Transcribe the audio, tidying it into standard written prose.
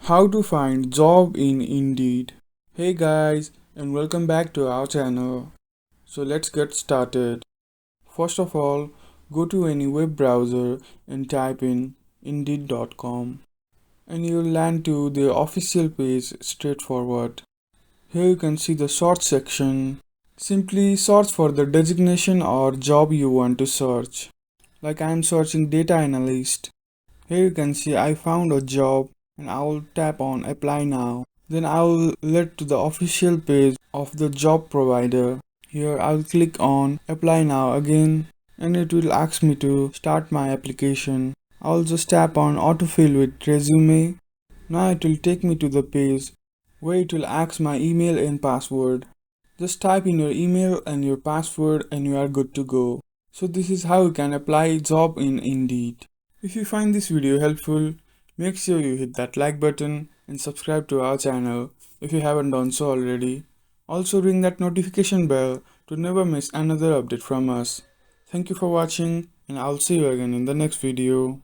How to find job in Indeed. Hey guys, and welcome back to our channel. So let's get started. First of all, go to any web browser and type in indeed.com and you'll land to the official page straightforward. Here you can see the search section. Simply search for the designation or job you want to search. Like I am searching data analyst. Here you can see I found a job and I will tap on apply now. Then I will lead to the official page of the job provider. Here I will click on apply now again and it will ask me to start my application. I will just tap on autofill with resume. Now it will take me to the page where it will ask my email and password. Just type in your email and your password and you are good to go. So this is how you can apply job in Indeed. If you find this video helpful, make sure you hit that like button and subscribe to our channel if you haven't done so already. Also ring that notification bell to never miss another update from us. Thank you for watching and I'll see you again in the next video.